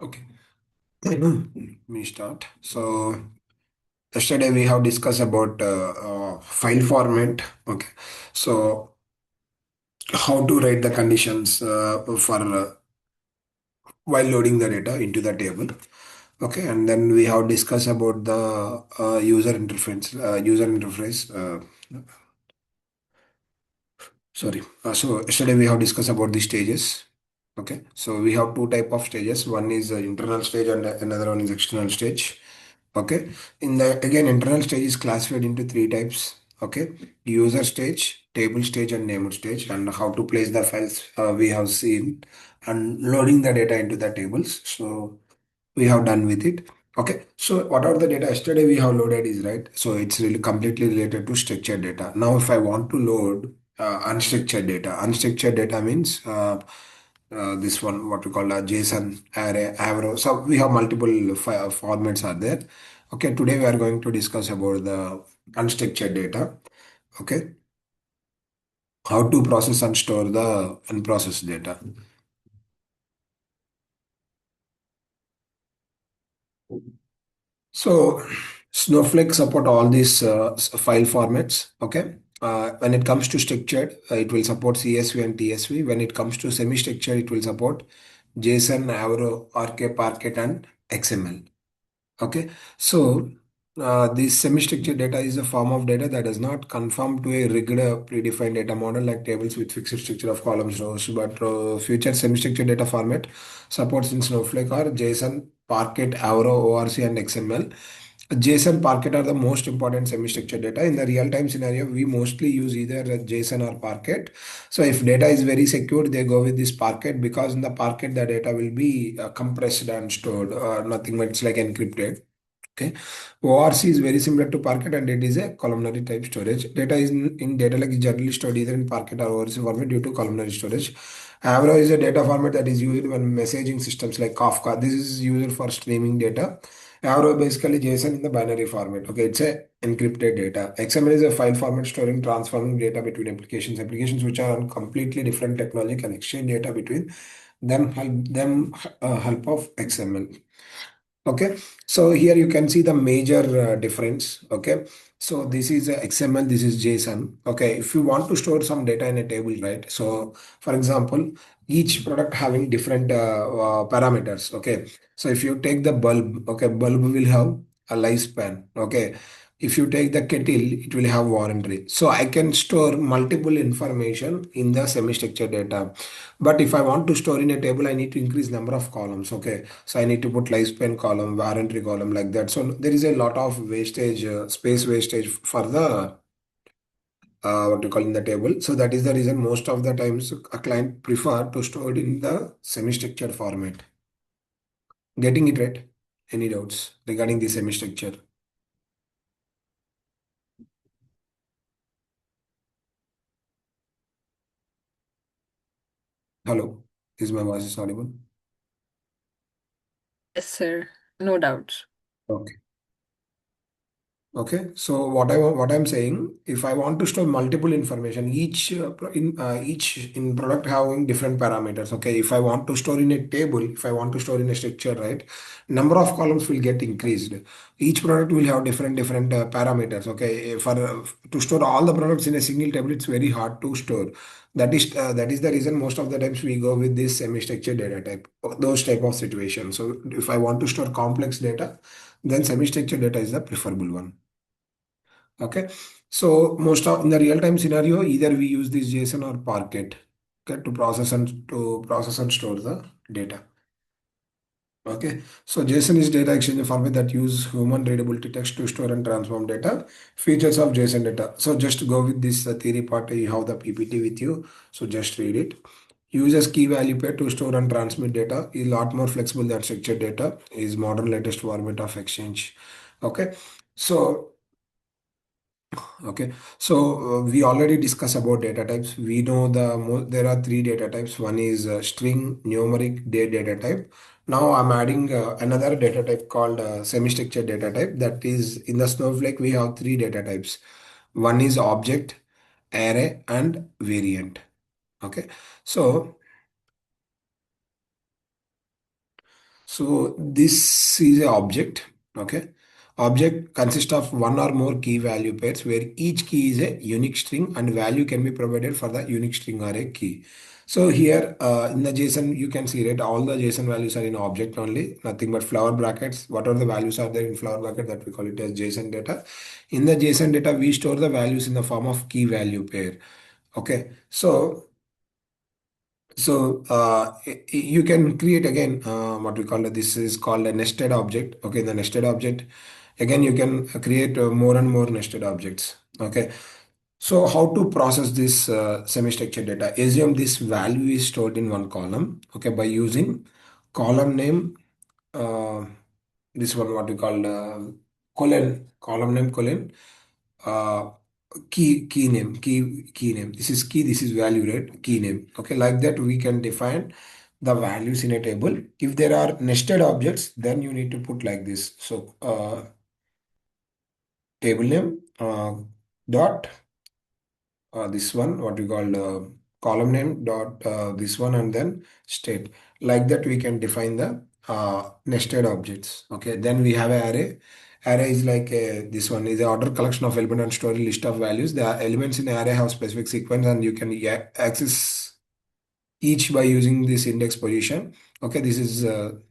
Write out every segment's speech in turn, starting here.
Okay, let me start. So yesterday we have discussed about file format. Okay, so how to write the conditions for while loading the data into the table. Okay, and then we have discussed about the user interface. Sorry. So yesterday we have discussed about the stages. Okay, so we have two type of stages. One is internal stage and another one is external stage. Okay, in the again internal stage is classified into three types. Okay, user stage, table stage, and named stage, and how to place the files we have seen, and loading the data into the tables. So we have done with it. Okay, so whatever the data yesterday we have loaded is right. So it's really completely related to structured data. Now, if I want to load unstructured data means this one what we call a JSON array, Avro. So we have multiple formats are there. Okay, today we are going to discuss about the unstructured data. Okay, how to process and store the unprocessed data. So Snowflake support all these file formats. Okay. When it comes to structured, it will support CSV and TSV. When it comes to semi-structured, it will support JSON, Avro, Parquet, and XML. Okay, so this semi-structured data is a form of data that does not conform to a regular predefined data model like tables with fixed structure of columns, rows, but future semi-structured data format supports in Snowflake or JSON, Parquet, Avro, ORC, and XML. JSON, Parquet are the most important semi-structured data. In the real-time scenario, we mostly use either JSON or Parquet. So if data is very secure, they go with this Parquet because in the Parquet, the data will be compressed and stored, nothing much like encrypted. Okay. ORC is very similar to Parquet and it is a columnar type storage. Data is in data like is generally stored either in Parquet or ORC format due to columnar storage. Avro is a data format that is used when messaging systems like Kafka. This is used for streaming data. Avro basically JSON in the binary format. Okay, it's a encrypted data. XML is a file format storing transforming data between applications. Applications which are on completely different technology can exchange data between help of XML. Okay, so here you can see the major difference. Okay, so this is XML, this is JSON. Okay, if you want to store some data in a table, right? So for example, each product having different parameters. Okay, so if you take the bulb, okay, bulb will have a lifespan. Okay, if you take the kettle, it will have warranty. So I can store multiple information in the semi-structured data. But if I want to store in a table, I need to increase number of columns. Okay, so I need to put lifespan column, warranty column like that. So there is a lot of wastage, space wastage for the what you call in the table. So that is the reason most of the times a client prefer to store it in the semi-structured format. Getting it right? Any doubts regarding the semi-structure? Hello, is my voice is audible? Yes, sir. No doubts. Okay. Okay, so what I'm saying, if I want to store multiple information, each in product having different parameters. Okay, if I want to store in a table, if I want to store in a structure, right, number of columns will get increased. Each product will have different parameters. Okay, for to store all the products in a single table, it's very hard to store. That is the reason most of the times we go with this semi-structured data type, those type of situations. So if I want to store complex data, then semi-structured data is the preferable one. Okay, so most of in the real-time scenario, either we use this JSON or Parquet, okay, to process and store the data. Okay, so JSON is data exchange format that use human readability text to store and transform data. Features of JSON data. So just go with this theory part. You have the PPT with you, so just read it. Uses key value pair to store and transmit data is a lot more flexible than structured data. Is modern latest format of exchange. Okay, so okay, so we already discussed about data types. We know there are three data types. One is string, numeric, data type. Now I'm adding another data type called semi-structured data type. That is in the Snowflake we have three data types. One is object, array, and variant. Okay, so So this is a object. Okay. Object consists of one or more key value pairs where each key is a unique string and value can be provided for the unique string or a key. So here in the JSON, you can see, right, all the JSON values are in object only, nothing but flower brackets. Whatever the values are there in flower bracket, that we call it as JSON data. In the JSON data, we store the values in the form of key value pair. Okay. You can create again what we call it. This is called a nested object. Okay, the nested object. Again, you can create more and more nested objects. Okay, so how to process this semi-structured data? Assume this value is stored in one column. Okay, by using column name. Uh, this one what we call colon, column name colon, uh, key name. This is key, this is value, right? Key name. Okay, like that we can define the values in a table. If there are nested objects, then you need to put like this. So table name dot this one what we call column name dot this one, and then state. Like that we can define the nested objects. Okay, then we have an array. Array is like this one is the order collection of element and story list of values. The elements in the array have specific sequence and you can access each by using this index position. Okay, this is to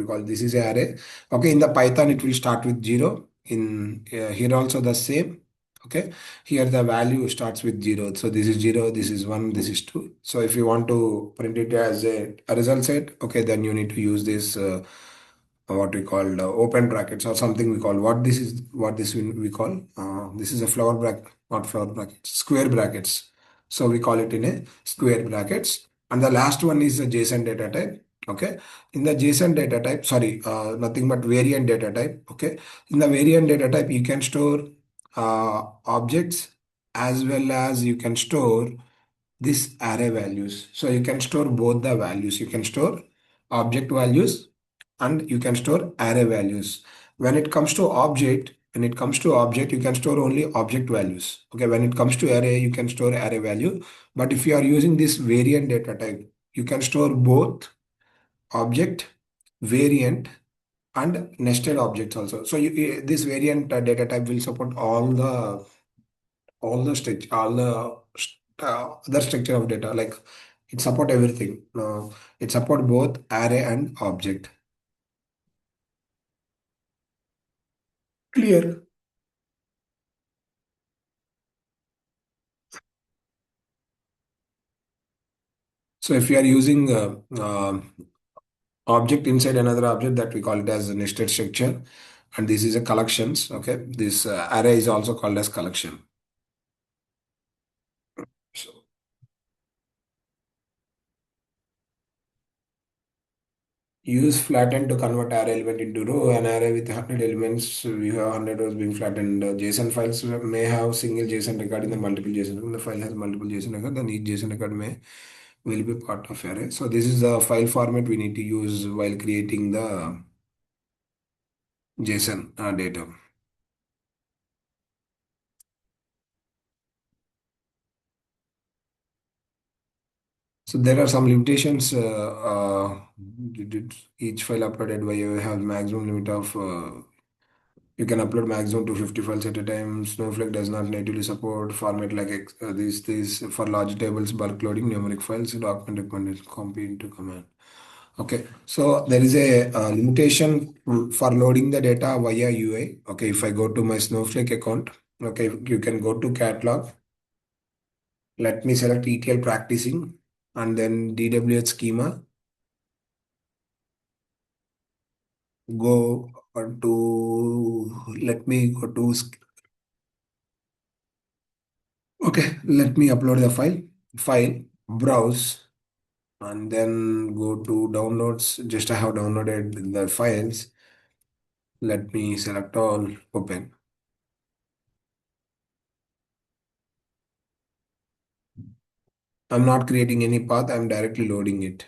call this is a array. Okay, in the Python it will start with 0. In here also the same. Okay, here the value starts with 0. So this is 0, this is 1, this is 2. So if you want to print it as a result set, okay, then you need to use this what we call open brackets or something we call. What this is, what this we call, this is a flower bracket, not flower brackets, square brackets. So we call it in a square brackets. And the last one is a JSON data type. Okay, in the JSON data type, sorry, nothing but variant data type. Okay, in the variant data type, you can store objects as well as you can store this array values. So you can store both the values. You can store object values and you can store array values. When it comes to object, you can store only object values. Okay, when it comes to array, you can store array value. But if you are using this variant data type, you can store both object, variant, and nested objects also. So this variant data type will support all the other structure of data. Like it support everything. It support both array and object. Clear. So if you are using object inside another object, that we call it as a nested structure, and this is a collections. Okay, this array is also called as collection. So use flatten to convert array element into row. An array with 100 elements, we have 100 rows being flattened. JSON files may have single JSON record in the multiple JSON. When the file has multiple JSON record, then each JSON record will be part of array. So this is the file format we need to use while creating the JSON data. So there are some limitations. Each file uploaded by you have maximum limit of you can upload maximum to 50 files at a time. Snowflake does not natively support format like these for large tables, bulk loading, numeric files, document recommended copy into command. Okay, so there is a limitation for loading the data via UI. Okay, if I go to my Snowflake account, okay, you can go to catalog. Let me select ETL practicing and then DWH schema. Go let me go to, okay, let me upload the file, browse, and then go to downloads. Just I have downloaded the files. Let me select all, open. I'm not creating any path, I'm directly loading it.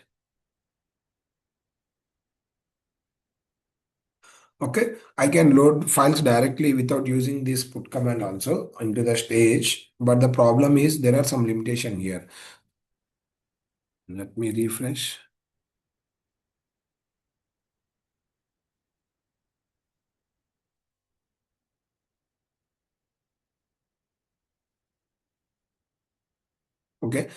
Okay, I can load files directly without using this put command also into the stage, but the problem is there are some limitation here. Let me refresh. Okay.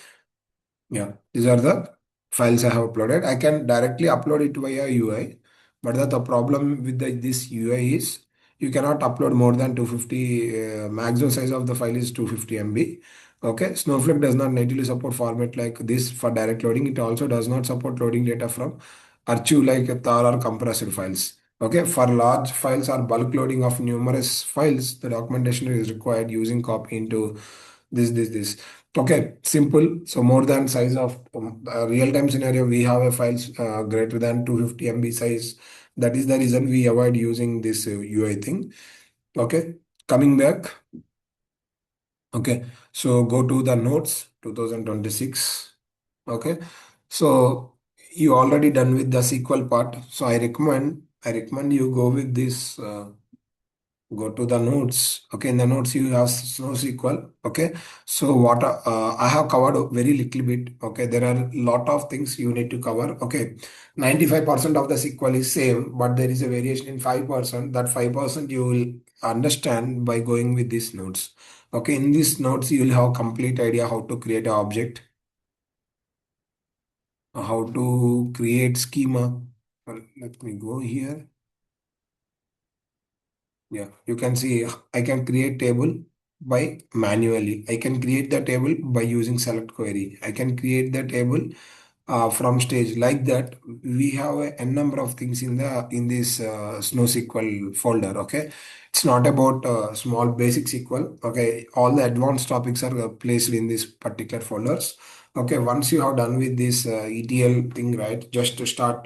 Yeah, these are the files I have uploaded. I can directly upload it via UI, but the problem with this UI is you cannot upload more than 250. Maximum size of the file is 250 MB. Okay, Snowflake does not natively support format like this for direct loading. It also does not support loading data from archive like tar or compressed files. Okay, for large files or bulk loading of numerous files, the documentation is required using copy into this. Okay, simple. So more than size of real-time scenario, we have a files greater than 250 MB size. That is the reason we avoid using this UI thing. Okay, coming back. Okay, so go to the notes 2026. Okay, so you already done with the SQL part. So I recommend you go with this. Go to the notes. Okay, in the notes you have NoSQL. Okay, so what I have covered very little bit. Okay, there are a lot of things you need to cover. Okay, 95% of the SQL is same, but there is a variation in 5%. That 5% you will understand by going with these notes. Okay, in these notes you will have complete idea how to create an object, how to create schema. Let me go here. Yeah, you can see I can create table by manually. I can create the table by using select query. I can create the table from stage like that. We have a n number of things in this SnowSQL folder. Okay, it's not about small basic SQL. Okay, all the advanced topics are placed in this particular folders. Okay, once you have done with this ETL thing, right, just to start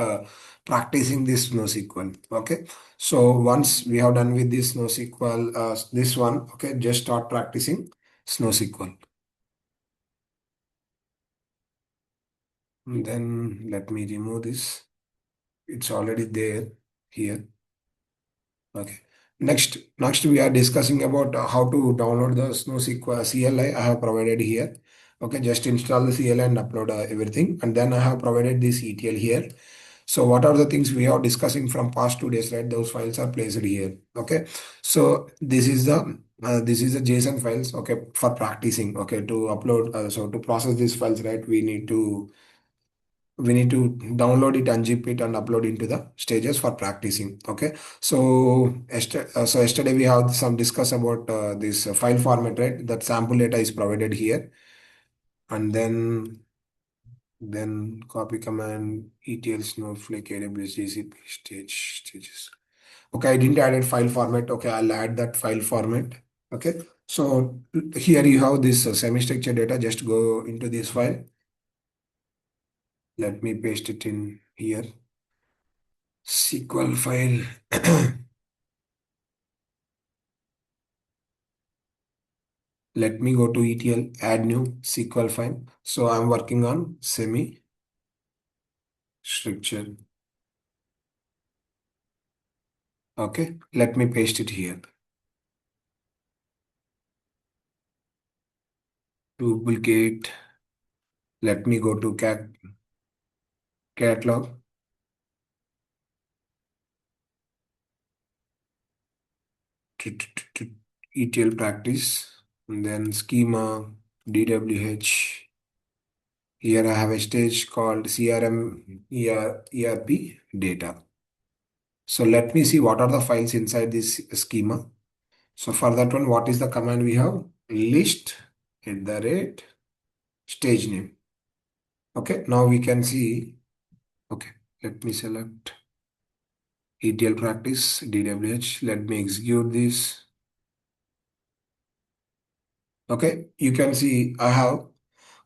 practicing this NoSQL. Okay, so once we have done with this NoSQL, this one, okay, just start practicing NoSQL. Then let me remove this. It's already there here. Okay. Next we are discussing about how to download the NoSQL CLI I have provided here. Okay, just install the CLI and upload everything. And then I have provided this ETL here. So what are the things we are discussing from past 2 days, right? Those files are placed here. Okay. So this is the JSON files, okay, for practicing, okay, to upload. So to process these files, right, we need to download it, unzip it, and upload into the stages for practicing. Okay, so yesterday we have some discuss about this file format, right? That sample data is provided here, and then copy command ETL Snowflake AWS GCP stages. Okay, I didn't add a file format. Okay, I'll add that file format. Okay, so here you have this semi-structured data. Just go into this file. Let me paste it in here. SQL file. Let me go to ETL, add new SQL file. So I'm working on semi-structured. Okay, let me paste it here. Duplicate. Let me go to catalog. ETL practice. And then schema, DWH. Here I have a stage called CRM ERP data. So let me see what are the files inside this schema. So for that one, what is the command we have? List at the rate stage name. Okay, now we can see. Okay, let me select ETL practice DWH. Let me execute this. Okay, you can see I have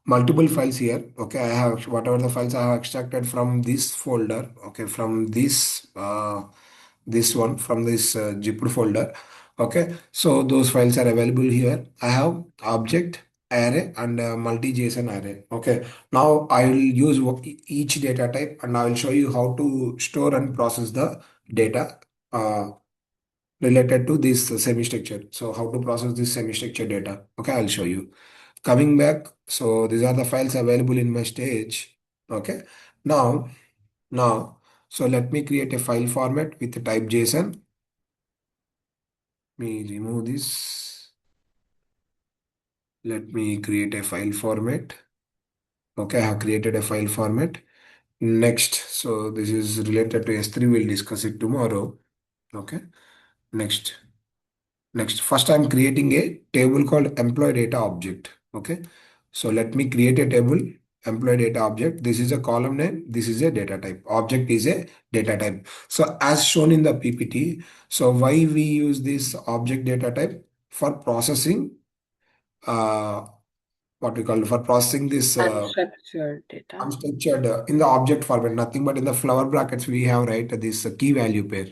multiple files here. Okay, I have whatever the files I have extracted from this folder. Okay, from this one, from this zip folder. Okay, so those files are available here. I have object array and multi JSON array. Okay, now I will use each data type and I will show you how to store and process the data related to this semi-structure. So how to process this semi-structure data. Okay, I'll show you. Coming back, so these are the files available in my stage. Okay, now, so let me create a file format with the type JSON. Let me remove this. Let me create a file format. Okay, I have created a file format. Next, so this is related to S3. We'll discuss it tomorrow. Okay. Next. Next, first I'm creating a table called employee data object. Okay. So let me create a table, employee data object. This is a column name. This is a data type. Object is a data type. So as shown in the PPT, so why we use this object data type for processing, uh, what we call for processing this Unstructured data. unstructured in the object format, nothing but in the flower brackets we have, right, this key value pair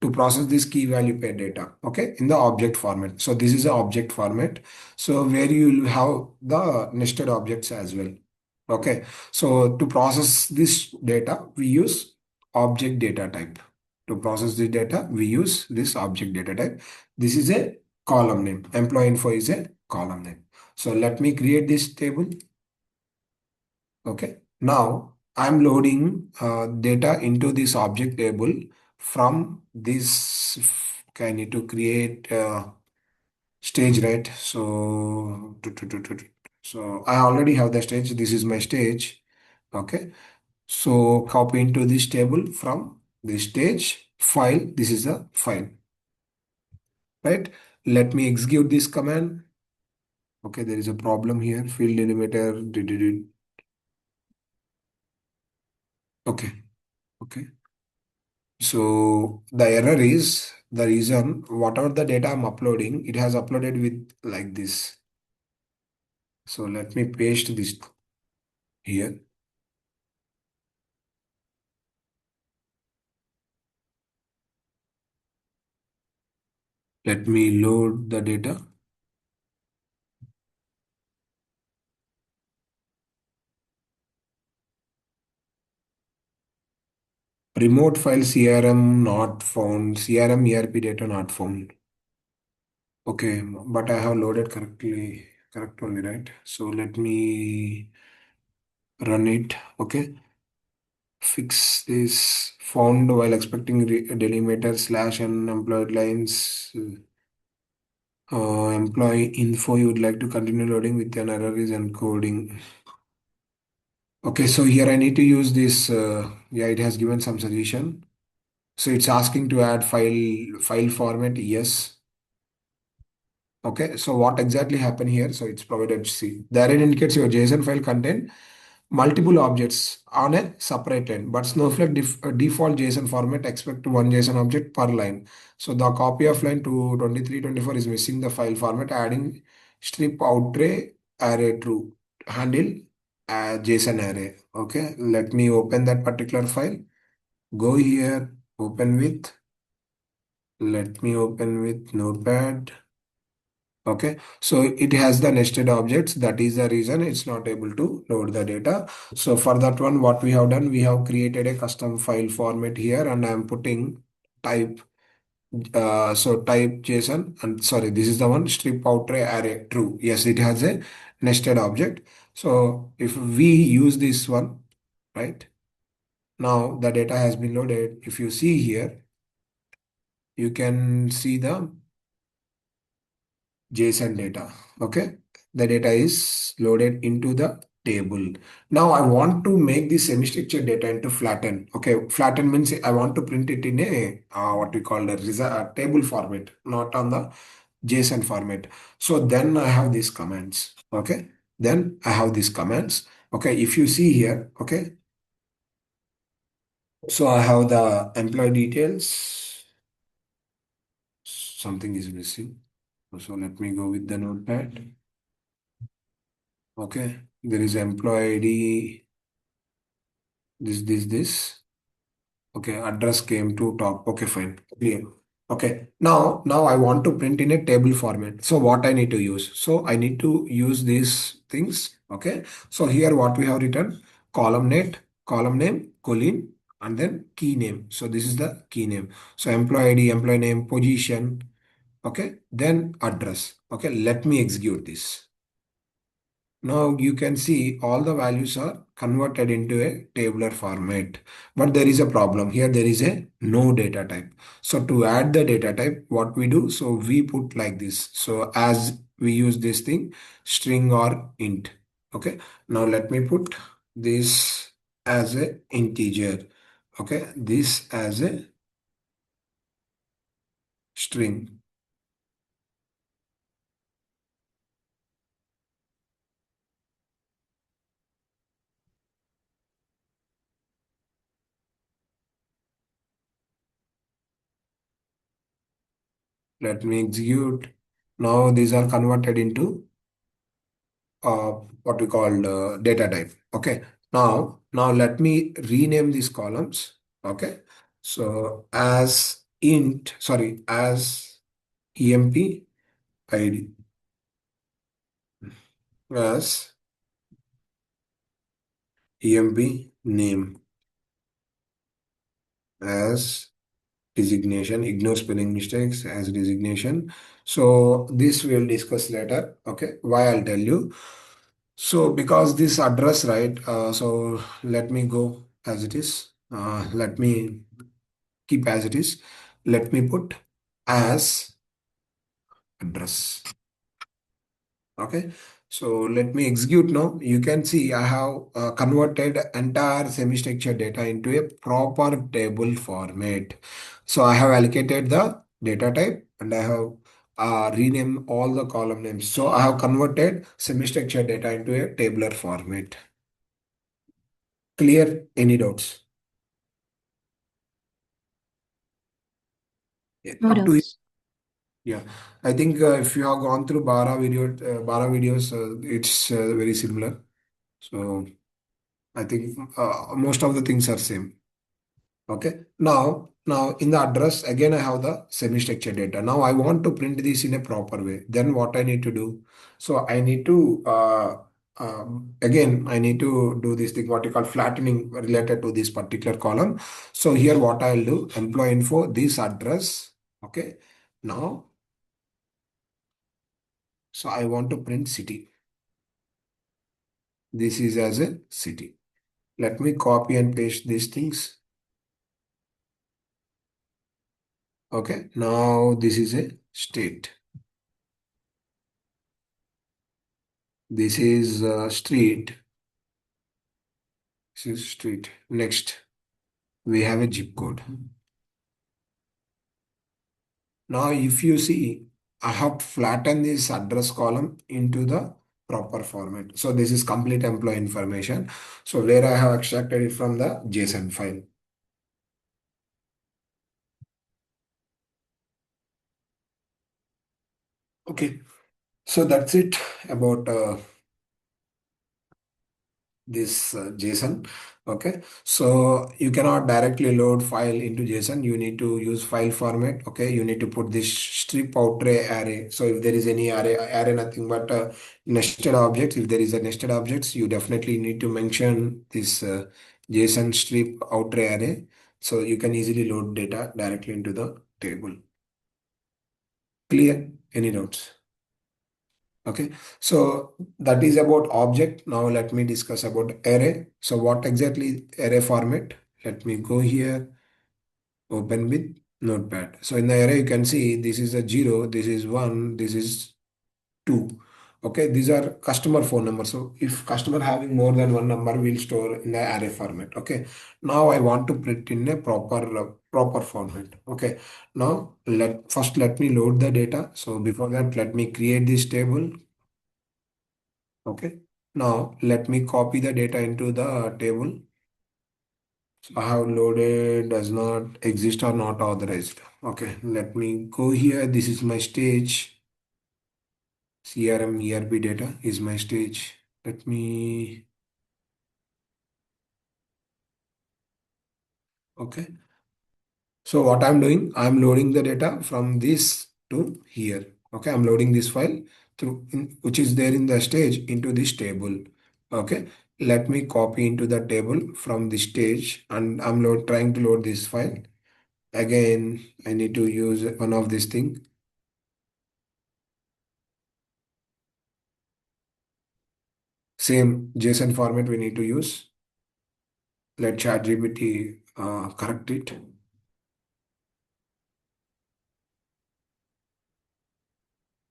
to process this key value pair data, okay, in the object format. So this is the object format. So where you will have the nested objects as well. Okay. So to process this data, we use object data type. To process the data, we use this object data type. This is a column name. Employee info is a column name. So let me create this table. Okay. Now I'm loading data into this object table from this. Okay, I need to create stage, right? So, so I already have the stage. This is my stage. Okay. So copy into this table from this stage file. This is the file, right? Let me execute this command. Okay, there is a problem here. Field delimiter. Okay. Okay. So the error is the reason whatever the data I'm uploading, it has uploaded with like this. So let me paste this here. Let me load the data. Remote file CRM not found. CRM ERP data not found. Okay, but I have loaded correctly, correct only, right? So let me run it. Okay, fix this found while expecting delimiter slash unemployed lines. Employee info, you would like to continue loading with an error is encoding. Okay, so here I need to use this. Yeah, it has given some suggestion. So it's asking to add file format. Yes. Okay, so what exactly happened here? So it's provided C. The array indicates your JSON file contain multiple objects on a separate line, but Snowflake default JSON format expect one JSON object per line. So the copy of line 22324 is missing the file format, adding strip out array true handle JSON array. Okay, let me open that particular file. Go here, open with. Let me open with Notepad. Okay, so it has the nested objects. That is the reason it's not able to load the data. So for that one, what we have done, we have created a custom file format here, and I'm putting type. So type JSON, and sorry, this is the one strip out array true. Yes, it has a nested object. So if we use this one, right now the data has been loaded. If you see here, you can see the JSON data. Okay, the data is loaded into the table. Now I want to make this semi-structured data into flatten. Okay, flatten means I want to print it in a what we call a table format, not on the JSON format. So then I have these commands. Okay, then I have these commands. Okay, if you see here, okay, so I have the employee details. Something is missing. So let me go with the notepad. Okay, there is employee ID, this. Okay, address came to top. Okay, fine. Clear. Okay, now I want to print in a table format. So what I need to use? So I need to use these things. Okay, so here what we have written, column name, colon, and then key name. So this is the key name. So employee ID, employee name, position. Okay, then address. Okay, let me execute this. Now you can see all the values are converted into a tabular format. But there is a problem here. There is a no data type. So to add the data type, what we do? So we put like this. So as we use this thing, string or int. Okay, now let me put this as a integer. Okay, this as a string. Let me execute. Now these are converted into what we call data type. Okay. Now let me rename these columns. Okay. So as emp id, as emp name, as designation, ignore spelling mistakes as designation. So this we'll discuss later. Okay. Why, I'll tell you. So because this address, right? So let me go as it is. Let me keep as it is. Let me put as address. Okay. So let me execute now. You can see I have converted entire semi-structured data into a proper table format. So I have allocated the data type and I have renamed all the column names. So I have converted semi-structured data into a tabular format. Clear? Any doubts? Yeah, No up to here. doubts. Yeah, I think if you have gone through Bara videos, it's very similar. So I think most of the things are same. Okay. Now in the address again, I have the semi-structured data. Now I want to print this in a proper way. Then what I need to do? So I need to again I need to do this thing what you call flattening related to this particular column. So here what I'll do, employee info, this address. Okay. Now so I want to print city. This is as a city. Let me copy and paste these things. Okay. Now this is a state. This is street. This is street. Next, we have a zip code. Now, if you see, I have flattened this address column into the proper format. So this is complete employee information. So where I have extracted it from the JSON file. Okay. So that's it about this JSON. Okay, so you cannot directly load file into JSON. You need to use file format. Okay, you need to put this strip outtray array. So if there is any array nothing but nested objects. If there is a nested objects, you definitely need to mention this JSON strip outtray array. So you can easily load data directly into the table. Clear? Any doubts? Okay, so that is about object. Now let me discuss about array. So what exactly array format? Let me go here, open with notepad. So in the array, you can see this is a 0, this is 1, this is 2. Okay, these are customer phone numbers. So if customer having more than one number, we'll store in the array format. Okay, now I want to print in a proper format. Okay, now let me load the data. So before that, let me create this table. Okay. Now let me copy the data into the table. So I have loaded does not exist or not authorized. Okay. Let me go here. This is my stage. CRM ERP data is my stage. Let me. Okay. So what I'm doing, I'm loading the data from this to here. Okay. I'm loading this file which is there in the stage into this table. Okay. Let me copy into the table from this stage and I'm trying to load this file. Again, I need to use one of this thing. Same JSON format we need to use. Let ChatGPT correct it.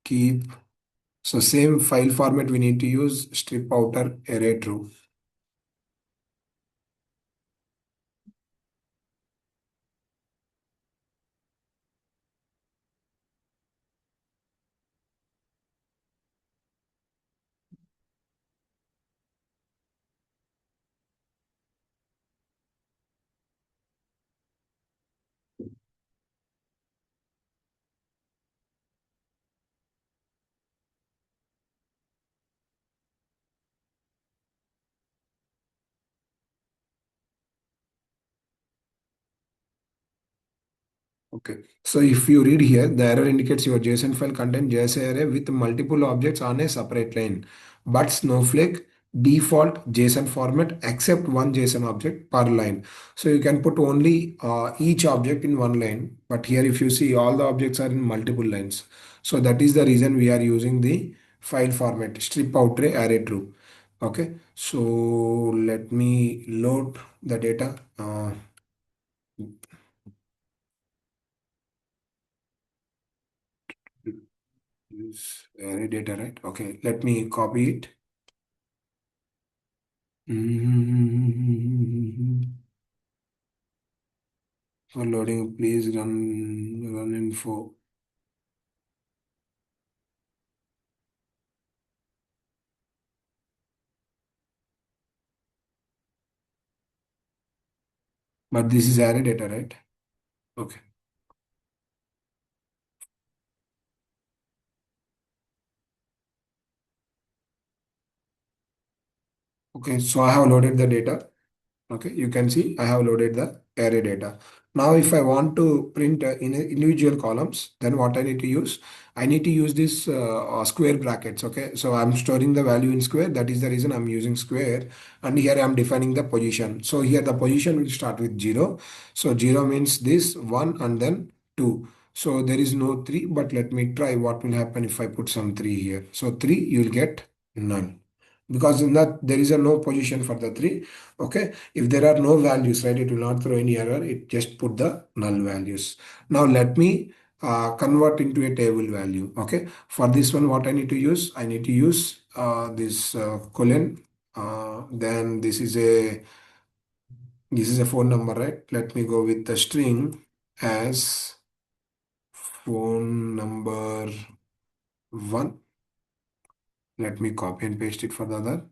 Keep So same file format we need to use strip outer array true. Okay. So if you read here, the error indicates your JSON file contains JSON array with multiple objects on a separate line. But Snowflake default JSON format accept one JSON object per line. So you can put only each object in one line. But here if you see all the objects are in multiple lines. So that is the reason we are using the file format strip out array true. Okay. So let me load the data. Use array data, right? Okay, let me copy it. For loading, please run info. But this is array data, right? Okay. Okay, so I have loaded the data. Okay, you can see I have loaded the array data. Now, if I want to print in individual columns, then what I need to use? I need to use this square brackets. Okay, so I'm storing the value in square. That is the reason I'm using square. And here I'm defining the position. So here the position will start with 0. So 0 means this 1 and then 2. So there is no 3, but let me try what will happen if I put some 3 here. So 3, you will get none because in that there is a no position for the 3. Okay, if there are no values, right, it will not throw any error. It just put the null values. Now let me convert into a table value. Okay, for this one, what I need to use? I need to use this colon. Then this is a phone number, right? Let me go with the string as phone number one. Let me copy and paste it for the other.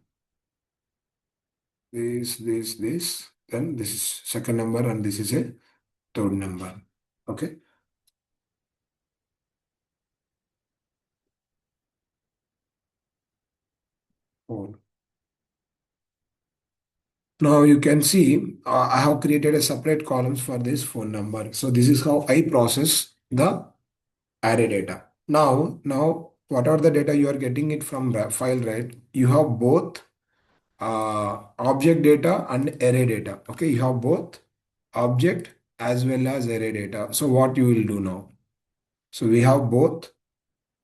This. Then this is second number and this is a third number. Okay. Four. Now you can see I have created a separate columns for this phone number. So this is how I process the array data. Now what are the data you are getting it from the file, right? You have both object data and array data. Okay, you have both object as well as array data. So what you will do now? So we have both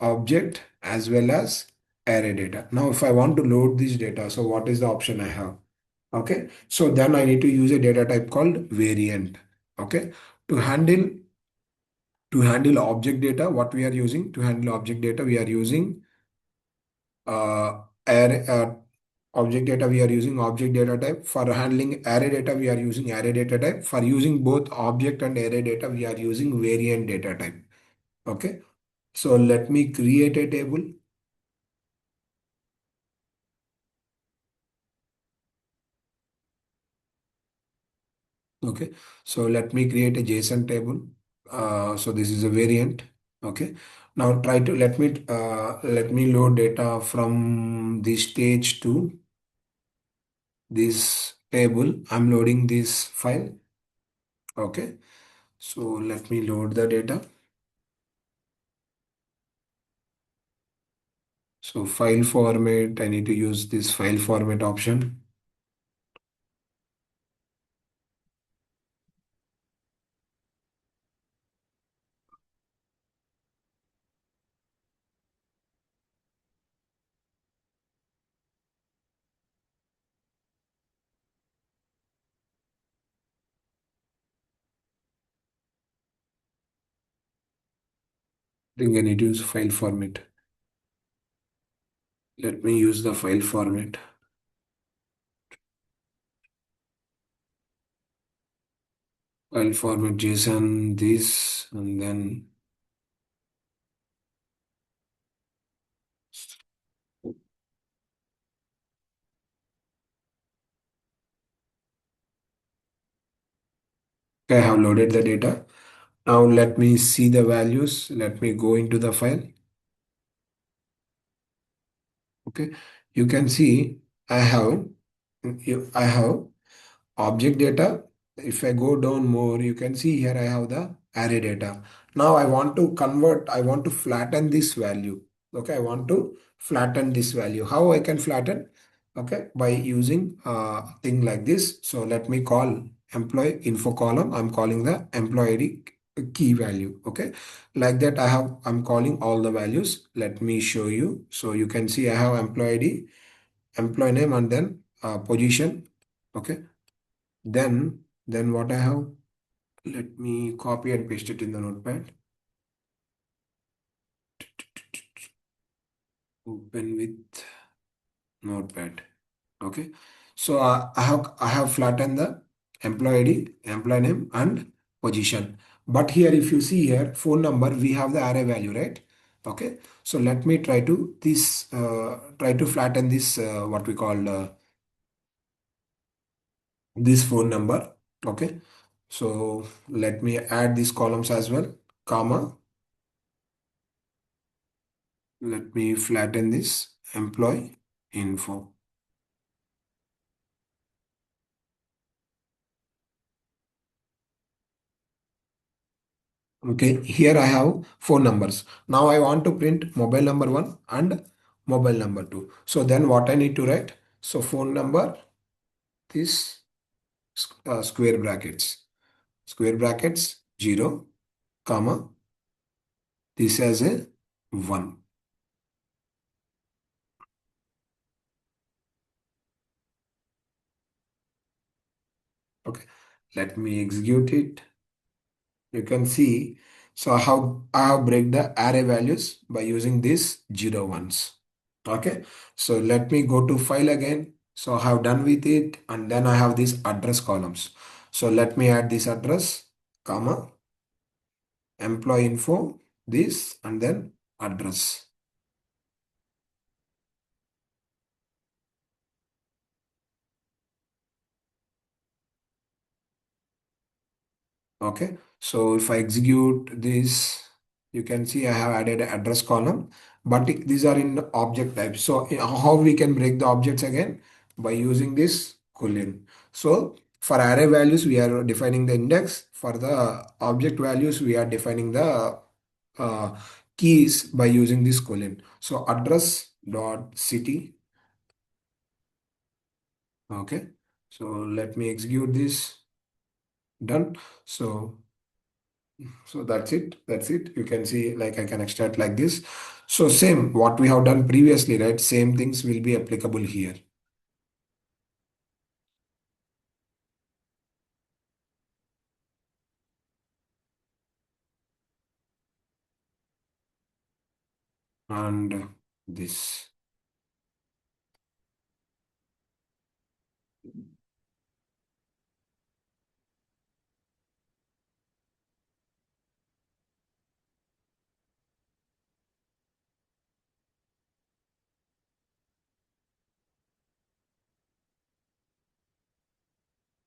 object as well as array data. Now if I want to load this data, so what is the option I have? Okay, so then I need to use a data type called variant. Okay, to handle object data, what we are using to handle object data, we are using array, object data, we are using object data type. For handling array data, we are using array data type. For using both object and array data, we are using variant data type. Okay, so let me create a table. Okay, so let me create a JSON table. So this is a variant. Okay, now try to let me load data from this stage to this table. I'm loading this file. Okay, so let me load the data. So file format, I need to use this file format option. I think I need to use file format. Let me use the file format. File format JSON, this, and then okay, I have loaded the data. Now let me see the values. Let me go into the file. Okay, you can see I have I have object data. If I go down more, you can see here I have the array data. Now I want to convert, I want to flatten this value. Okay, I want to flatten this value. How I can flatten? Okay, by using thing like this. So let me call employee info column. I'm calling the employee ID key value. Okay, like that I'm calling all the values. Let me show you. So you can see I have employee ID, employee name, and then position. Okay, then what I have, let me copy and paste it in the notepad. Open with notepad. Okay. So I have flattened the employee ID, employee name, and position. But here, if you see here, phone number, we have the array value, right? Okay. So let me try to flatten this what we call this phone number. Okay. So let me add these columns as well, comma. Let me flatten this employee info. Okay, here I have phone numbers. Now I want to print mobile number one and mobile number two. So then what I need to write? So phone number, this square brackets 0, comma, this as a 1. Okay, let me execute it. You can see, so I have break the array values by using these 0 ones. Okay, so let me go to file again. So I have done with it, and then I have these address columns. So let me add this address, comma, employee info, this, and then address. Okay, so if I execute this, you can see I have added an address column, but these are in object type. So how we can break the objects again? By using this colon. So for array values, we are defining the index. For the object values, we are defining the uh, keys by using this colon. So address dot city. Okay, so let me execute this. Done. So that's it. That's it. You can see like I can extract like this. So same what we have done previously, right? Same things will be applicable here. And this.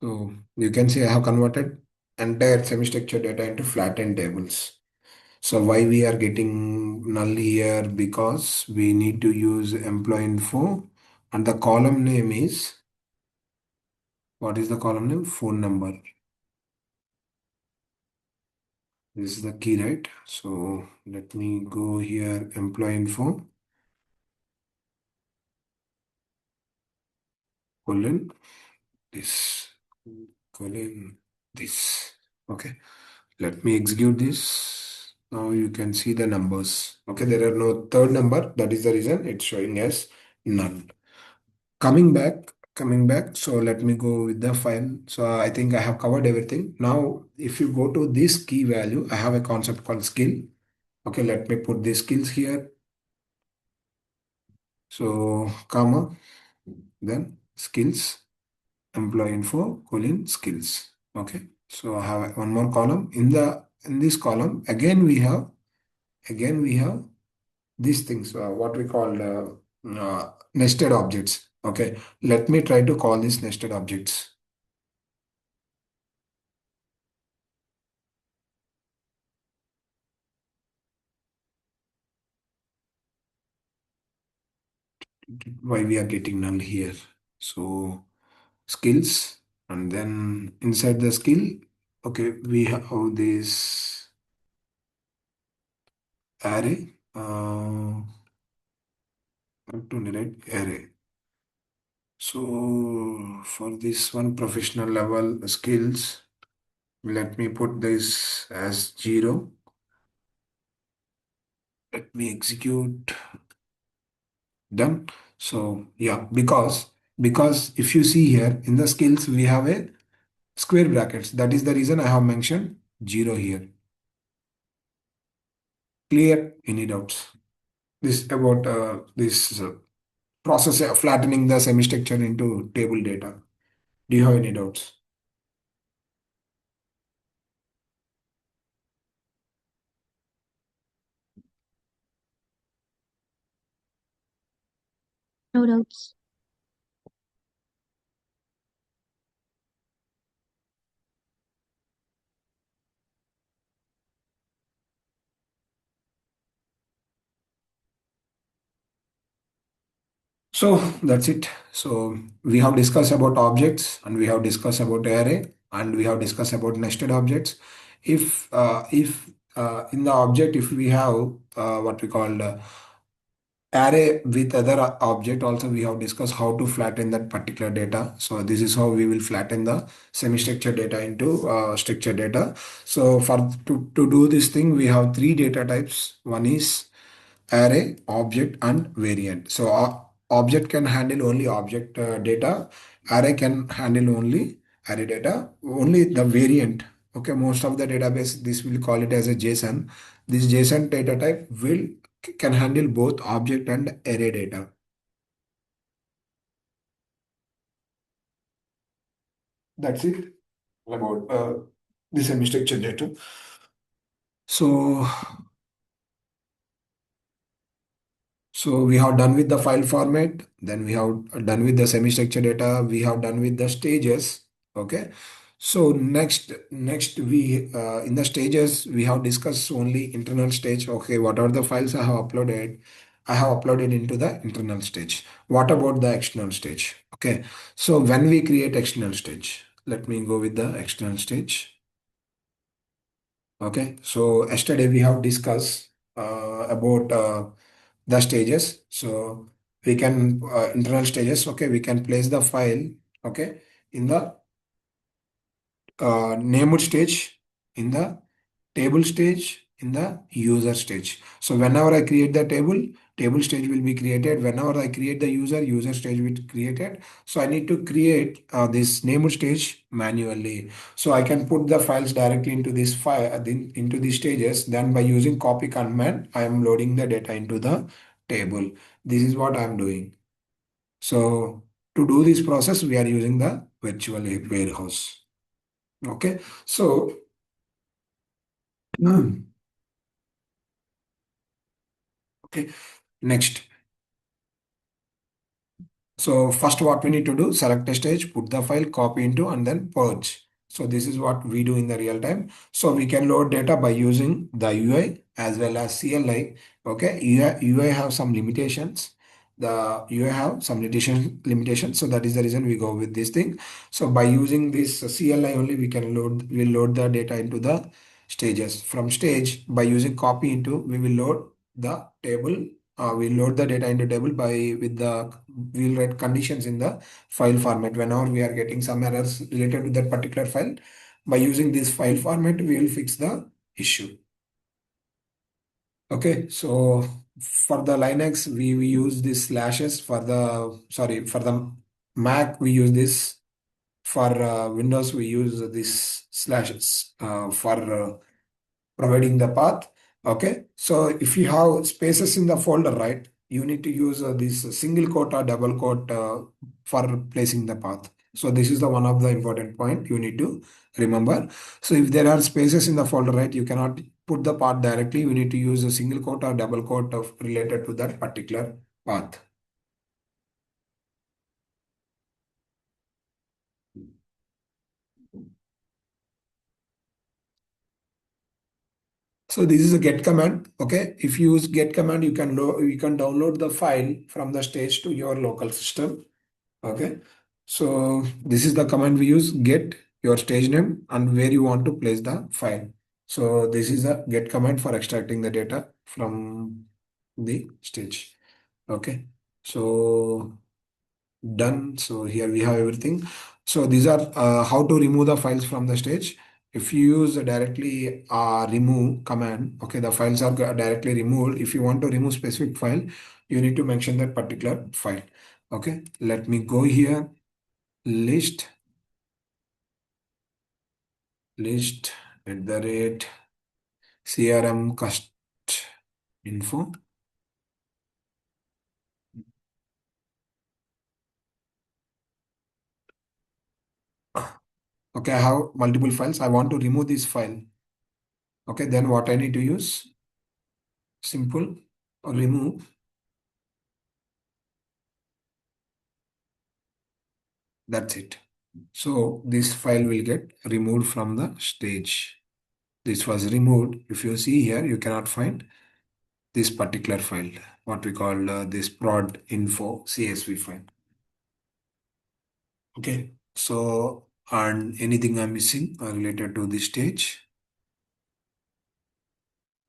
So you can see I have converted entire semi-structured data into flattened tables. So why we are getting null here? Because we need to use employee info and the column name is, what is the column name? Phone number. This is the key, right? So let me go here, employee info, colon, this, colon, this. Okay, let me execute this. Now you can see the numbers. Okay, there are no third number. That is the reason it's showing as none. Coming back. So let me go with the file. So I think I have covered everything. Now, if you go to this key value, I have a concept called skill. Okay, let me put these skills here. So comma, then skills, employee info, colon skills. Okay. So I have one more column. In this column, again we have these things, what we call nested objects. Okay. Let me try to call these nested objects. Why we are getting null here? So skills, and then inside the skill, okay, we have this array. To narrate array. So for this one professional level skills, let me put this as 0. Let me execute. Done. So yeah, because if you see here in the skills we have a square brackets. That is the reason I have mentioned 0 here. Clear? Any doubts? This about this process of flattening the semi-structure into table data. Do you have any doubts? No doubts. So that's it. So we have discussed about objects, and we have discussed about array, and we have discussed about nested objects. If in the object, if we have what we call array with other object, also we have discussed how to flatten that particular data. So this is how we will flatten the semi-structured data into structured data. So for to do this thing, we have three data types. One is array, object, and variant. So object can handle only object data. Array can handle only array data. Only the variant. Okay, most of the database, this will call it as a JSON. This JSON data type will can handle both object and array data. That's it about the semi-structured data. So So we have done with the file format, then we have done with the semi-structured data, we have done with the stages. Okay. So next we in the stages we have discussed only internal stage. Okay, what are the files I have uploaded? I have uploaded into the internal stage. What about the external stage? Okay. So when we create external stage, let me go with the external stage. Okay. So yesterday we have discussed about the stages. So we can internal stages. Okay, we can place the file. Okay, in the named stage, in the table stage, in the user stage. So whenever I create the table stage will be created. Whenever I create the user stage will be created. So I need to create this named stage manually. So I can put the files directly into this file, into these stages. Then by using copy command, I am loading the data into the table. This is what I am doing. So to do this process, we are using the virtual warehouse. Okay. So okay. Next. So first what we need to do, select a stage, put the file, copy into, and then purge. So this is what we do in the real time. So we can load data by using the UI as well as CLI. Okay, UI have some limitations. The UI have some limitations. So that is the reason we go with this thing. So by using this CLI only, we'll load the data into the stages. From stage, by using copy into, we will load the table. We load the data into table by with the we'll write conditions in the file format. Whenever we are getting some errors related to that particular file, by using this file format, we will fix the issue. Okay, so for the Linux, we use these slashes. For the for the Mac, we use this. For Windows, we use this slashes for providing the path. Okay, so if you have spaces in the folder, right? you need to use this single quote or double quote for placing the path. So this is the one of the important point you need to remember. So if there are spaces in the folder, right, you cannot put the path directly. You need to use a single quote or double quote of related to that particular path. So this is a get command. Okay, if you use get command, you can download the file from the stage to your local system. Okay, so this is the command we use: get your stage name and where you want to place the file. So this is a get command for extracting the data from the stage. Okay, so done. So here we have everything. So these are how to remove the files from the stage. If you use directly remove command, okay, the files are directly removed. If you want to remove specific file, you need to mention that particular file. Okay, let me go here. List at the rate CRM cost info. Okay, I have multiple files. I want to remove this file. Okay, then what I need to use? Simple remove. That's it. So this file will get removed from the stage. This was removed. If you see here, you cannot find this particular file, what we call this prod info CSV file. Okay. So, and anything I'm missing related to this stage.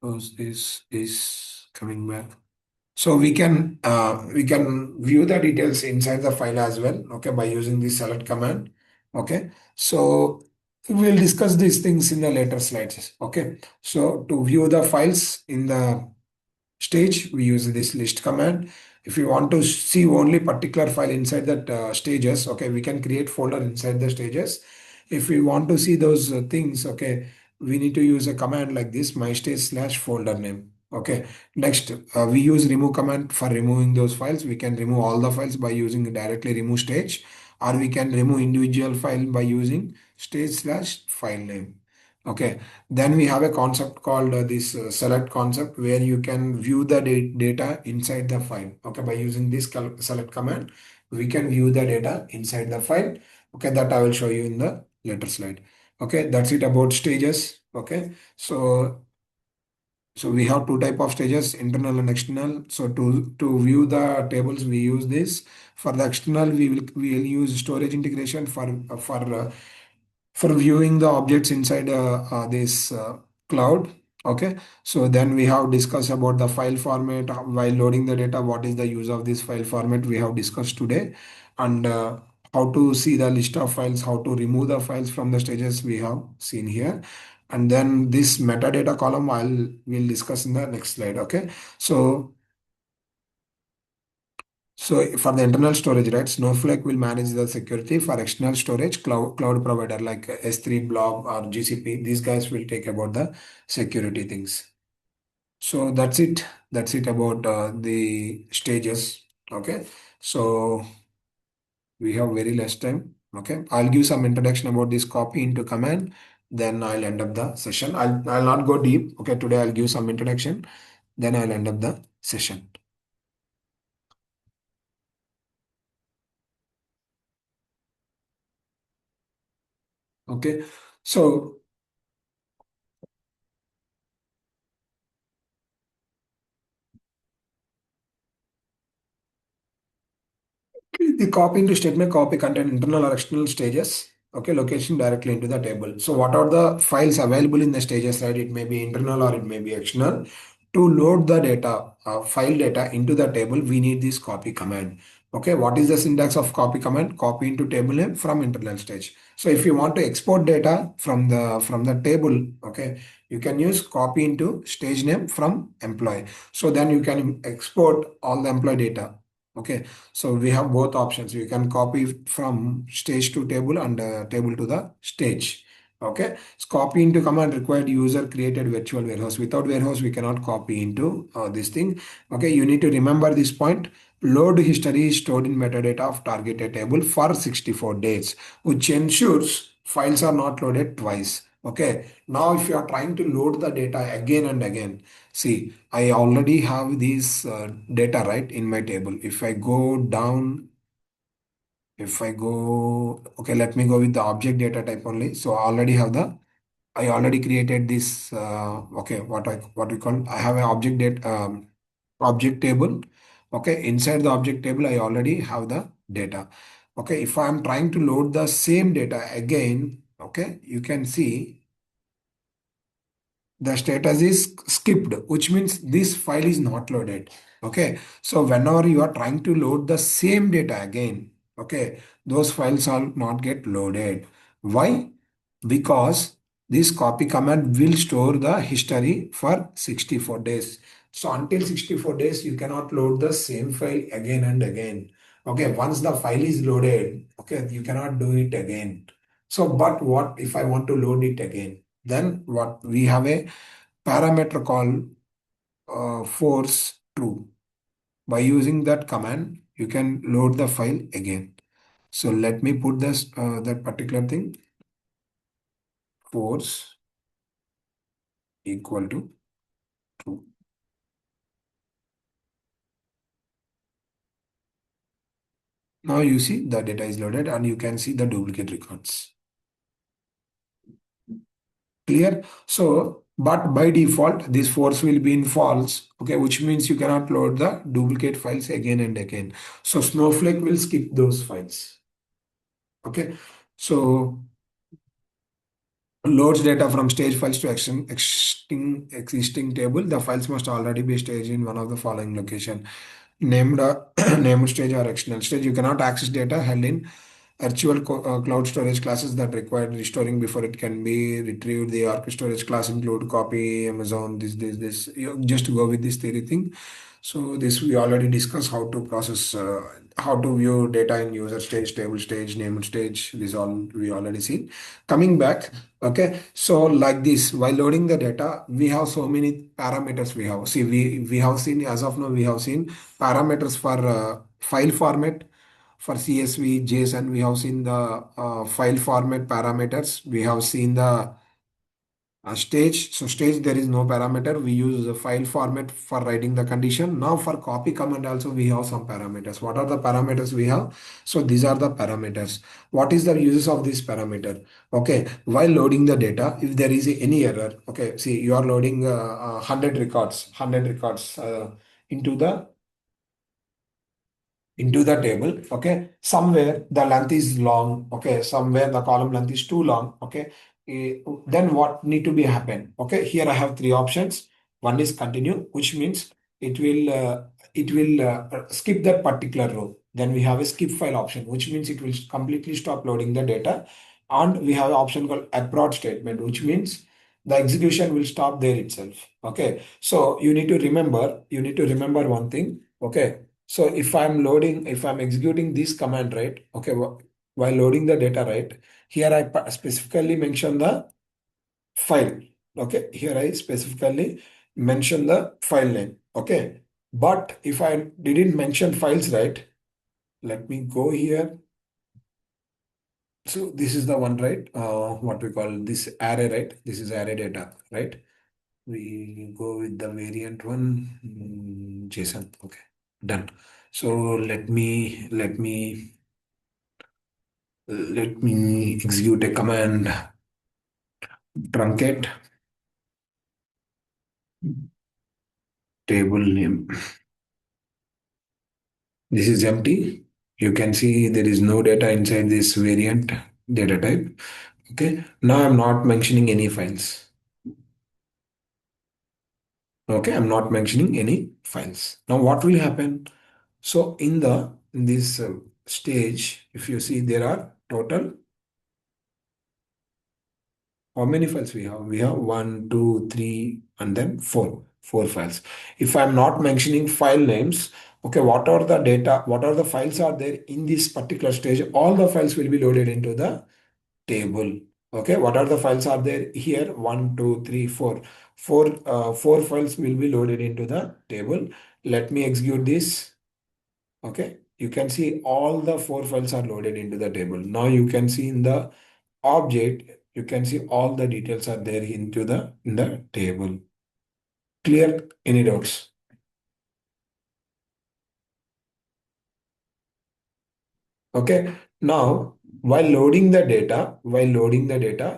So this is coming back. So we can view the details inside the file as well, okay, by using the select command. Okay, so we'll discuss these things in the later slides. Okay, so to view the files in the stage, we use this list command. If you want to see only particular file inside that stages, okay, we can create folder inside the stages. If we want to see those things, okay, we need to use a command like this: my stage slash folder name. Okay, next we use remove command for removing those files. We can remove all the files by using directly remove stage, or we can remove individual file by using stage slash file name. Okay, then we have a concept called this select concept, where you can view the data inside the file. Okay, by using this select command, we can view the data inside the file. Okay, that I will show you in the later slide. Okay, that's it about stages. Okay, so we have two type of stages, internal and external. So to view the tables, we use this. For the external, we will use storage integration for viewing the objects inside this cloud. Okay, so then we have discussed about the file format while loading the data. What is the use of this file format we have discussed today, and how to see the list of files, how to remove the files from the stages we have seen here. And then this metadata column we'll discuss in the next slide. Okay, so for the internal storage, right, Snowflake will manage the security. For external storage, cloud provider like S3, Blob, or GCP, these guys will take about the security things. So that's it. That's it about the stages. Okay. So we have very less time. Okay. I'll give some introduction about this copy into command. Then I'll end up the session. I'll not go deep. Okay. Today I'll give some introduction. Then I'll end up the session. Okay. So the copy into statement copy contain internal or external stages. Okay, location directly into the table. So what are the files available in the stages, right? It may be internal or it may be external. To load the data, file data into the table, we need this copy command. Okay, what is the syntax of copy command? Copy into table name from internal stage. So if you want to export data from the table, okay, you can use copy into stage name from employee. So then you can export all the employee data. Okay, so we have both options. You can copy from stage to table and table to the stage. Okay, so copy into command required user created virtual warehouse. Without warehouse, we cannot copy into this thing. Okay, you need to remember this point. Load history is stored in metadata of targeted table for 64 days, which ensures files are not loaded twice. Okay, now if you are trying to load the data again and again, see, I already have this data right in my table. If I go down, if I go, okay, let me go with the object data type only. So I already have the, I already created this, okay, what we call, I have an object data, object table. Okay, inside the object table, I already have the data. Okay, if I'm trying to load the same data again, okay, you can see the status is skipped, which means this file is not loaded. Okay, so whenever you are trying to load the same data again, okay, those files are not get loaded. Why? Because this copy command will store the history for 64 days. So until 64 days, you cannot load the same file again and again. Okay, once the file is loaded, okay, you cannot do it again. So, but what if I want to load it again? Then what we have a parameter called force true. By using that command, you can load the file again. So let me put this that particular thing, force equal to true. Now you see the data is loaded and you can see the duplicate records. Clear? So, but by default, this force will be in false, okay, which means you cannot load the duplicate files again and again. So Snowflake will skip those files. Okay. So loads data from stage files to existing table. The files must already be staged in one of the following location. Named named stage or external stage. You cannot access data held in virtual cloud storage classes that require restoring before it can be retrieved. The Arc storage class include copy, Amazon, this. You just go with this theory thing. So this we already discussed how to process, how to view data in user stage, table stage, named stage. This all we already seen. Coming back, okay. So like this, while loading the data, we have so many parameters we have. See, we have seen as of now we have seen parameters for file format for CSV, JSON, we have seen the file format parameters. We have seen the stage. So stage, there is no parameter. We use the file format for writing the condition. Now for copy command also we have some parameters. What are the parameters we have? So these are the parameters. What is the uses of this parameter? Okay, while loading the data, if there is any error, okay, see you are loading 100 records into the into the table. Okay, somewhere the length is long. Okay, somewhere the column length is too long. Okay, then what need to be happen? Okay, here I have three options. One is continue, which means it will skip that particular row. Then we have a skip file option, which means it will completely stop loading the data. And we have an option called abort statement, which means the execution will stop there itself. Okay, so you need to remember one thing. Okay, so if I'm loading, if I'm executing this command, right? Okay, while loading the data, right? Here I specifically mention the file. Okay, here I specifically mention the file name. Okay, but if I didn't mention files, right? Let me go here. So this is the one, right? What we call this array, right? This is array data, right? We go with the variant one, JSON. Okay, done. So let me execute a command truncate table name. This is empty. You can see there is no data inside this variant data type. Okay. Now I'm not mentioning any files. Okay. I'm not mentioning any files. Now what will happen? So in this stage, if you see there are total, how many files we have? We have one, two, three, and then four. Four files. If I'm not mentioning file names, okay, what are the data, what are the files are there in this particular stage? All the files will be loaded into the table. Okay, what are the files are there here? One, two, three, four. Four files will be loaded into the table. Let me execute this. Okay, you can see all the four files are loaded into the table. Now you can see in the object, you can see all the details are there into the in the table. Clear? Any doubts? Okay. Now, while loading the data,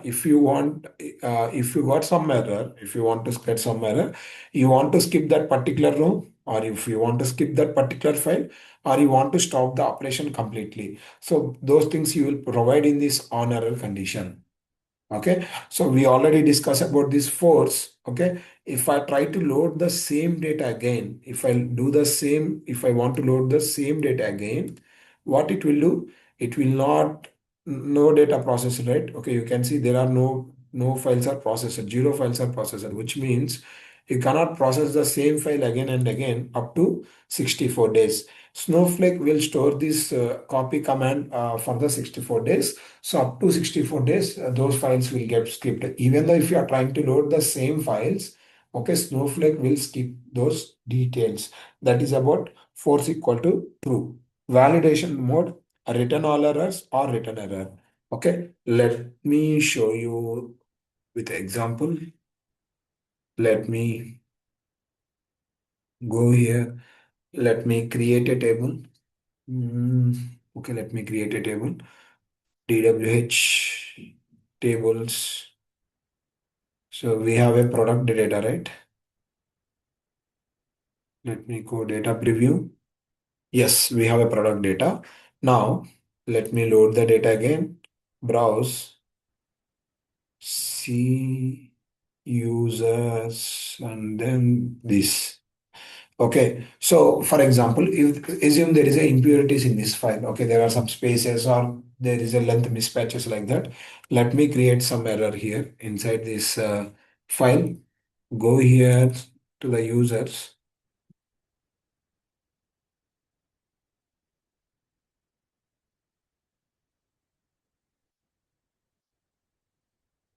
if you want, if you got some error, if you want to get some error, you want to skip that particular row, or if you want to skip that particular file, or you want to stop the operation completely. So those things you will provide in this on error condition. Okay, so we already discussed about this force. Okay, if I try to load the same data again, if I want to load the same data again, what it will do? It will not, no data processed, right? Okay, you can see there are no files are processed, zero files are processed, which means you cannot process the same file again and again up to 64 days. Snowflake will store this copy command for the 64 days. So up to 64 days, those files will get skipped. Even though if you are trying to load the same files, okay, Snowflake will skip those details. That is about force equal to true. Validation mode, return all errors or return error. Okay, let me show you with example. Let me go here. Let me create a table. Mm, okay, let me create a table. DWH tables. So we have a product data, right? Let me go data preview. Yes, we have a product data. Now, let me load the data again. Browse, see users, and then this. Okay, so for example, if assume there is a impurities in this file, okay, there are some spaces or there is a length mismatches like that. Let me create some error here inside this file. Go here to the users.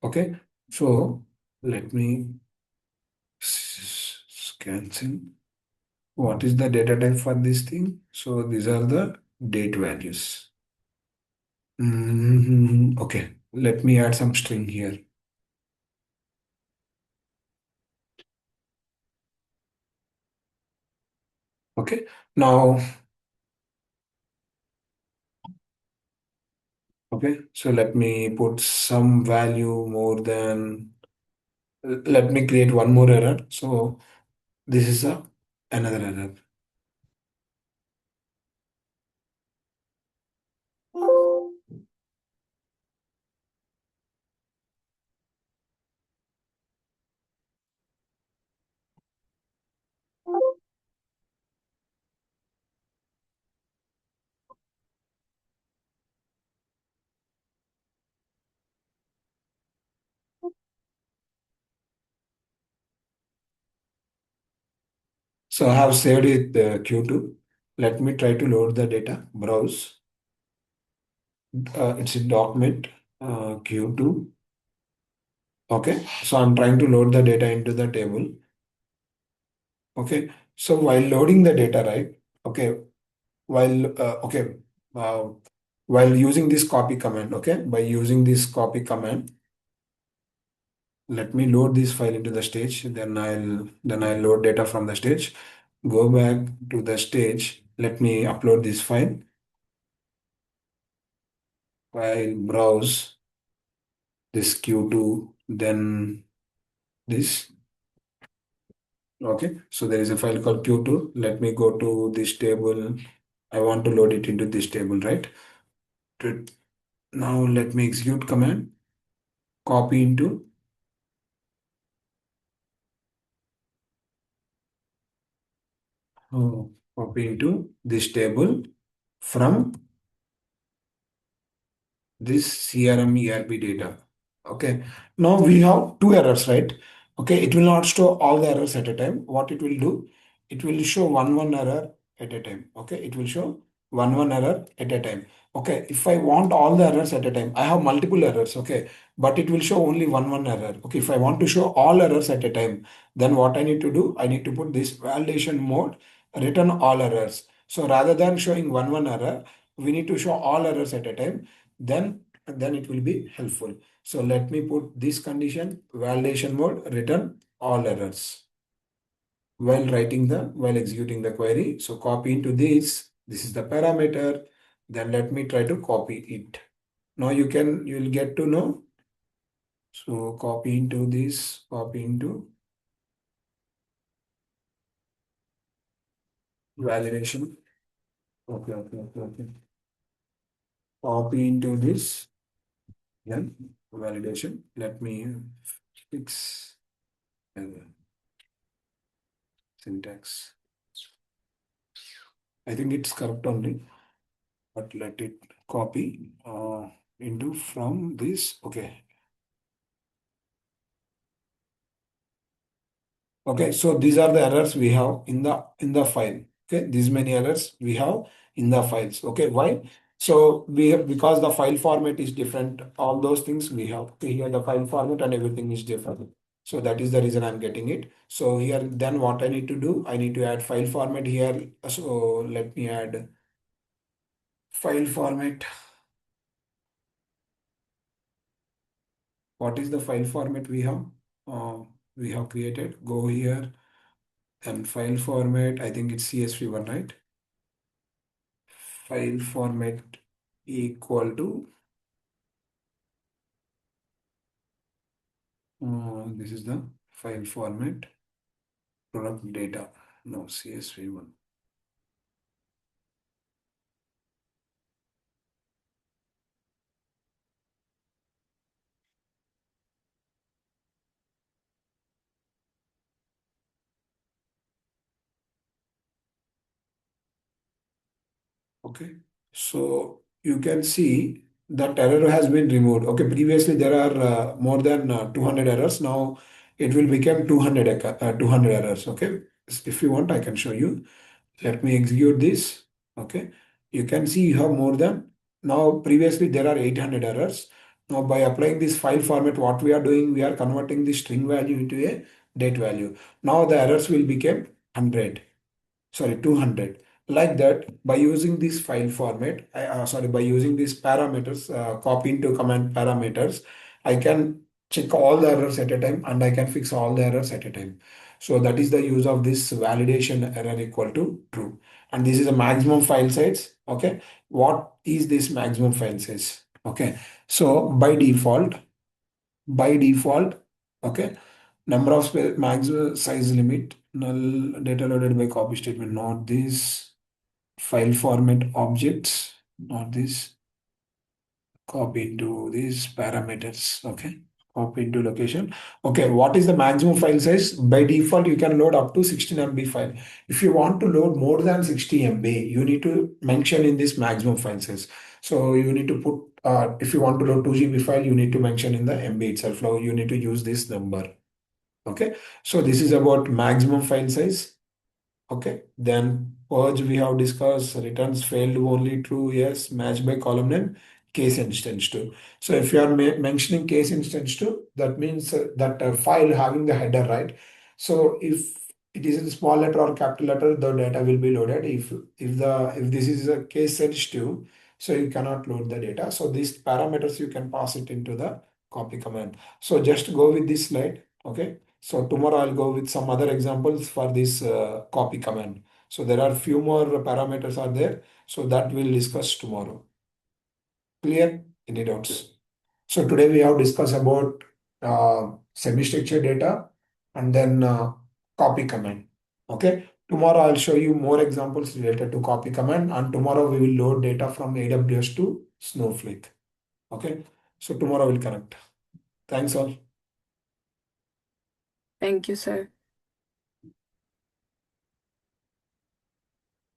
Okay, so let me cancel. What is the data type for this thing? So these are the date values. Okay, let me add some string here. Okay, now, okay, so let me put some value more than, let me create one more error. So this is another error. So I have saved it Q2. Let me try to load the data. Browse. It's a document Q2. Okay, so I'm trying to load the data into the table. Okay, so while loading the data, right? Okay, while uh, while using this copy command, okay, by using this copy command, let me load this file into the stage. Then I'll load data from the stage. Go back to the stage. Let me upload this file. While browse this Q2, then this. Okay, so there is a file called Q2. Let me go to this table. I want to load it into this table, right? To- Now let me execute command, copy into, copy into this table from this CRM ERP data. Okay. Now we have two errors, right? Okay. It will not show all the errors at a time. What it will do, it will show one error at a time. Okay. It will show one error at a time. Okay, if I want all the errors at a time, I have multiple errors, okay, but it will show only one error. Okay, if I want to show all errors at a time, then what I need to do, I need to put this validation mode, return all errors. So rather than showing one error, we need to show all errors at a time, then it will be helpful. So let me put this condition, validation mode, return all errors while executing the query. So copy into this is the parameter. Then let me try to copy it. Now you'll get to know. So copy into this, copy into validation. Okay. Copy into this, then validation. Let me fix uh, syntax. I think it's correct only, but let it copy into from this. Okay. Okay, so these are the errors we have in the file. Okay, these many errors we have in the files. Okay, why? So we have, because the file format is different, all those things we have. Okay, here the file format and everything is different. So that is the reason I'm getting it. So here then what I need to do, I need to add file format here. So let me add file format. What is the file format we have? We have created. Go here and file format. I think it's CSV one, right? File format equal to this is the file format product data. No, CSV one. Okay, so you can see that error has been removed. Okay, previously there are more than 200 errors. Now it will become 200 errors. Okay, if you want, I can show you. Let me execute this. Okay, you can see you have more than, now previously there are 800 errors. Now by applying this file format, what we are doing, we are converting the string value into a date value. Now the errors will become 100, sorry, 200. Like that, by using this file format, by using these parameters, copy into command parameters, I can check all the errors at a time and I can fix all the errors at a time. So that is the use of this validation error equal to true. And this is a maximum file size. Okay. What is this maximum file size? Okay. So by default, okay, number of maximum size limit, null data loaded by copy statement, not this file format objects, not this, copy into these parameters, okay, copy into location. Okay, what is the maximum file size? By default, you can load up to 16 MB file. If you want to load more than 60 MB, you need to mention in this maximum file size. So you need to put, if you want to load 2 GB file, you need to mention in the MB itself. Now you need to use this number. Okay, so this is about maximum file size. Okay, then purge we have discussed, returns failed only true, yes, match by column name, case instance two. So if you are mentioning case instance two, that means that file having the header, right? So if it is in small letter or capital letter, the data will be loaded. If this is a case sensitive, so you cannot load the data. So these parameters you can pass it into the copy command. So just go with this slide. Okay. So tomorrow I'll go with some other examples for this copy command. So there are few more parameters are there. So that we'll discuss tomorrow. Clear? Any doubts? So today we have discussed about semi-structured data and then copy command. Okay. Tomorrow I'll show you more examples related to copy command, and tomorrow we will load data from AWS to Snowflake. Okay. So tomorrow we'll connect. Thanks all. Thank you, sir.